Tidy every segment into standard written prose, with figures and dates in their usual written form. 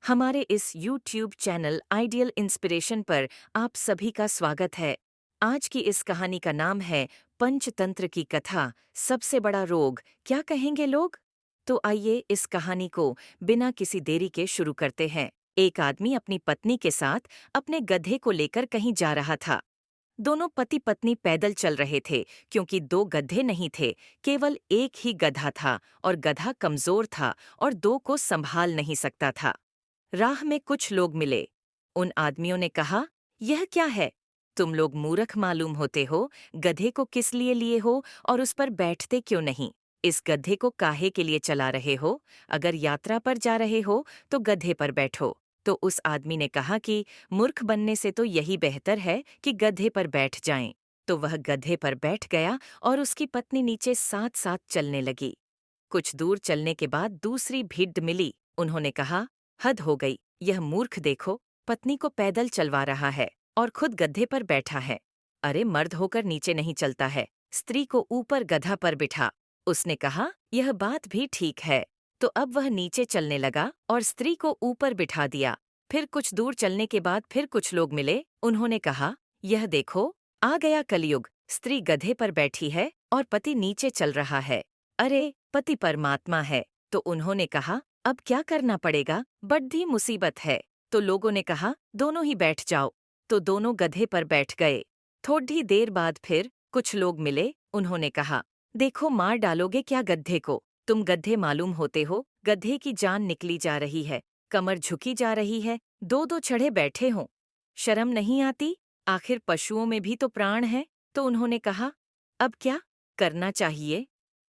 हमारे इस YouTube channel ideal inspiration पर आप सभी का स्वागत है। आज की इस कहानी का नाम है पंचतंत्र की कथा, सबसे बड़ा रोग, क्या कहेंगे लोग? तो आइए इस कहानी को बिना किसी देरी के शुरू करते हैं। एक आदमी अपनी पत्नी के साथ अपने गधे को लेकर कहीं जा रहा था। दोनों पति पत्नी पैदल चल रहे थे क्योंकि दो गधे नहीं थे, केवल एक ही गधा था और गधा कमजोर था और दो को संभाल नहीं सकता था। राह में कुछ लोग मिले। उन आदमियों ने कहा, यह क्या है? तुम लोग मूर्ख मालूम होते हो, गधे को किस लिए लिए हो और उस पर बैठते क्यों नहीं? इस गधे को काहे के लिए चला रहे हो? अगर यात्रा पर जा रहे हो तो गधे पर बैठो। तो उस आदमी ने कहा कि मूर्ख बनने से तो यही बेहतर है कि गधे पर बैठ जाएं। तो वह गधे पर बैठ गया और उसकी पत्नी नीचे साथ साथ चलने लगी। कुछ दूर चलने के बाद दूसरी भीड़ मिली। उन्होंने कहा, हद हो गई, यह मूर्ख देखो, पत्नी को पैदल चलवा रहा है और खुद गधे पर बैठा है। अरे मर्द होकर नीचे नहीं चलता है, स्त्री को ऊपर गधा पर बिठा। उसने कहा, यह बात भी ठीक है। तो अब वह नीचे चलने लगा और स्त्री को ऊपर बिठा दिया। फिर कुछ दूर चलने के बाद फिर कुछ लोग मिले। उन्होंने कहा, यह देखो, आ गया कलयुग, स्त्री गधे पर बैठी है और पति नीचे चल रहा है। अरे पति परमात्मा है। तो उन्होंने कहा, अब क्या करना पड़ेगा, बड़ी मुसीबत है। तो लोगों ने कहा, दोनों ही बैठ जाओ। तो दोनों गधे पर बैठ गए। थोड़ी देर बाद फिर कुछ लोग मिले। उन्होंने कहा, देखो मार डालोगे क्या गधे को? तुम गधे मालूम होते हो, गधे की जान निकली जा रही है, कमर झुकी जा रही है, दो दो चढ़े बैठे हों। शर्म नहीं आती? आखिर पशुओं में भी तो प्राण है। तो उन्होंने कहा, अब क्या करना चाहिए?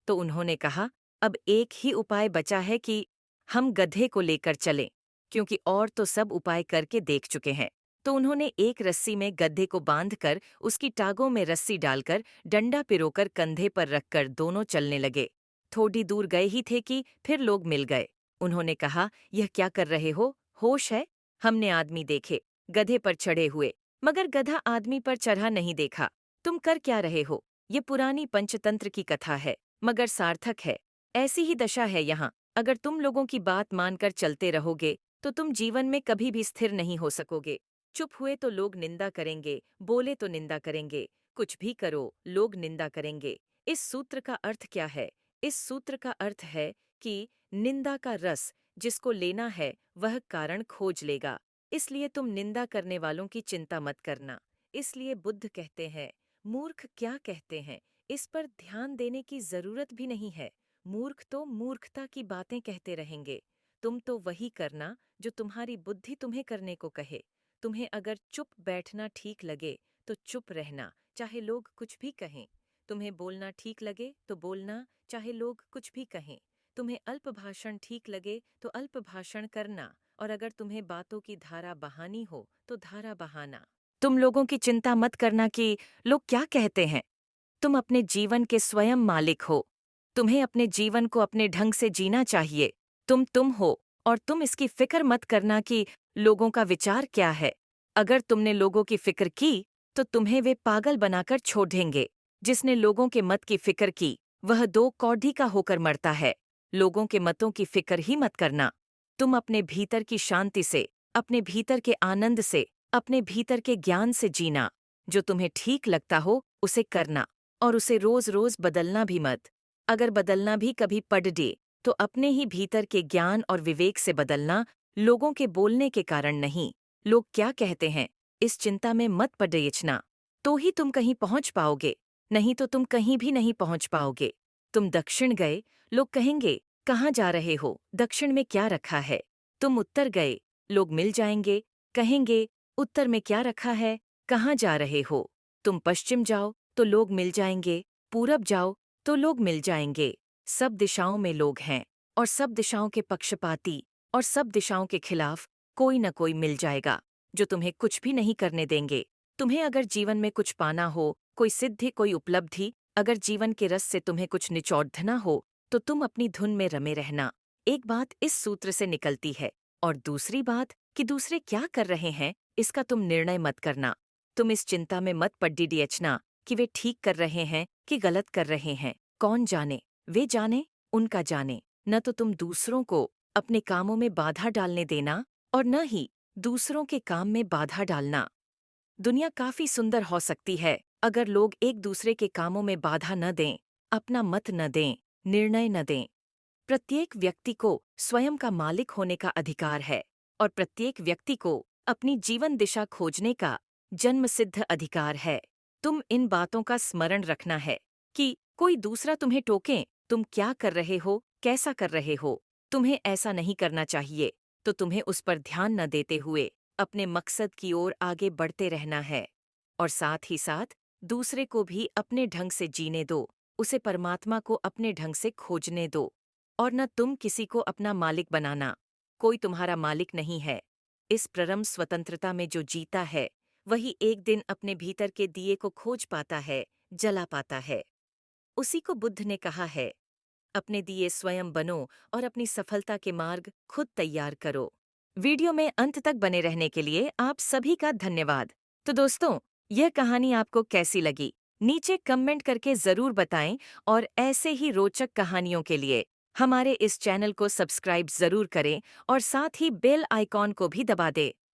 तो उन्होंने कहा, अब एक ही उपाय बचा है कि हम गधे को लेकर चलें, क्योंकि और तो सब उपाय करके देख चुके हैं। तो उन्होंने एक रस्सी में गधे को बांधकर उसकी टांगों में रस्सी डालकर डंडा पिरोकर कंधे पर रखकर दोनों चलने लगे। थोड़ी दूर गए ही थे कि फिर लोग मिल गए। उन्होंने कहा, यह क्या कर रहे हो, होश है? हमने आदमी देखे गधे पर चढ़े हुए, मगर गधा आदमी पर चढ़ा नहीं देखा। तुम कर क्या रहे हो? ये पुरानी पंचतंत्र की कथा है, मगर सार्थक है। ऐसी ही दशा है यहाँ। अगर तुम लोगों की बात मानकर चलते रहोगे तो तुम जीवन में कभी भी स्थिर नहीं हो सकोगे। चुप हुए तो लोग निंदा करेंगे, बोले तो निंदा करेंगे, कुछ भी करो लोग निंदा करेंगे। इस सूत्र का अर्थ क्या है? इस सूत्र का अर्थ है कि निंदा का रस जिसको लेना है वह कारण खोज लेगा। इसलिए तुम निंदा करने वालों की चिंता मत करना। इसलिए बुद्ध कहते हैं, मूर्ख क्या कहते हैं, इस पर ध्यान देने की जरूरत भी नहीं है। मूर्ख तो मूर्खता की बातें कहते रहेंगे। तुम तो वही करना जो तुम्हारी बुद्धि तुम्हें करने को कहे। तुम्हें अगर चुप बैठना ठीक लगे तो चुप रहना, चाहे लोग कुछ भी कहें। तुम्हें बोलना ठीक लगे तो बोलना, चाहे लोग कुछ भी कहें। तुम्हें अल्प भाषण ठीक लगे तो अल्प भाषण करना, और अगर तुम्हें बातों की धारा बहानी हो तो धारा बहाना। तुम लोगों की चिंता मत करना कि लोग क्या कहते हैं। तुम अपने जीवन के स्वयं मालिक हो। तुम्हें अपने जीवन को अपने ढंग से जीना चाहिए। तुम हो, और तुम इसकी फिक्र मत करना कि लोगों का विचार क्या है। अगर तुमने लोगों की फिक्र की तो तुम्हें वे पागल बनाकर छोड़ देंगे। जिसने लोगों के मत की फिक्र की वह दो कौड़ी का होकर मरता है। लोगों के मतों की फिक्र ही मत करना। तुम अपने भीतर की शांति से, अपने भीतर के आनंद से, अपने भीतर के ज्ञान से जीना। जो तुम्हें ठीक लगता हो उसे करना, और उसे रोज रोज बदलना भी मत। अगर बदलना भी कभी पड़ दे तो अपने ही भीतर के ज्ञान और विवेक से बदलना, लोगों के बोलने के कारण नहीं। लोग क्या कहते हैं, इस चिंता में मत पड़ेचना। तो ही तुम कहीं पहुंच पाओगे, नहीं तो तुम कहीं भी नहीं पहुंच पाओगे। तुम दक्षिण गए, लोग कहेंगे, कहाँ जा रहे हो, दक्षिण में क्या रखा है? तुम उत्तर गए, लोग मिल जाएंगे, कहेंगे, उत्तर में क्या रखा है, कहाँ जा रहे हो? तुम पश्चिम जाओ तो लोग मिल जाएंगे, पूरब जाओ तो लोग मिल जाएंगे। सब दिशाओं में लोग हैं, और सब दिशाओं के पक्षपाती, और सब दिशाओं के खिलाफ कोई न कोई मिल जाएगा जो तुम्हें कुछ भी नहीं करने देंगे। तुम्हें अगर जीवन में कुछ पाना हो, कोई सिद्धि, कोई उपलब्धि, अगर जीवन के रस से तुम्हें कुछ निचोड़ना हो, तो तुम अपनी धुन में रमे रहना। एक बात इस सूत्र से निकलती है, और दूसरी बात कि दूसरे क्या कर रहे हैं इसका तुम निर्णय मत करना। तुम इस चिंता में मत पड़ना कि वे ठीक कर रहे हैं कि गलत कर रहे हैं। कौन जाने, वे जाने, उनका जाने। न तो तुम दूसरों को अपने कामों में बाधा डालने देना, और न ही दूसरों के काम में बाधा डालना। दुनिया काफी सुंदर हो सकती है अगर लोग एक दूसरे के कामों में बाधा न दें, अपना मत न दें, निर्णय न दें। प्रत्येक व्यक्ति को स्वयं का मालिक होने का अधिकार है और प्रत्येक व्यक्ति को अपनी जीवन दिशा खोजने का जन्मसिद्ध अधिकार है। तुम इन बातों का स्मरण रखना है कि कोई दूसरा तुम्हें टोके, तुम क्या कर रहे हो, कैसा कर रहे हो, तुम्हें ऐसा नहीं करना चाहिए, तो तुम्हें उस पर ध्यान न देते हुए अपने मकसद की ओर आगे बढ़ते रहना है। और साथ ही साथ दूसरे को भी अपने ढंग से जीने दो, उसे परमात्मा को अपने ढंग से खोजने दो। और न तुम किसी को अपना मालिक बनाना, कोई तुम्हारा मालिक नहीं है। इस परम स्वतंत्रता में जो जीता है, वही एक दिन अपने भीतर के दिए को खोज पाता है, जला पाता है। उसी को बुद्ध ने कहा है, अपने दिए स्वयं बनो और अपनी सफलता के मार्ग खुद तैयार करो। वीडियो में अंत तक बने रहने के लिए आप सभी का धन्यवाद। तो दोस्तों, यह कहानी आपको कैसी लगी? नीचे कमेंट करके जरूर बताएं और ऐसे ही रोचक कहानियों के लिए हमारे इस चैनल को सब्सक्राइब जरूर करें और साथ ही बेल आइकॉन को भी दबा दें।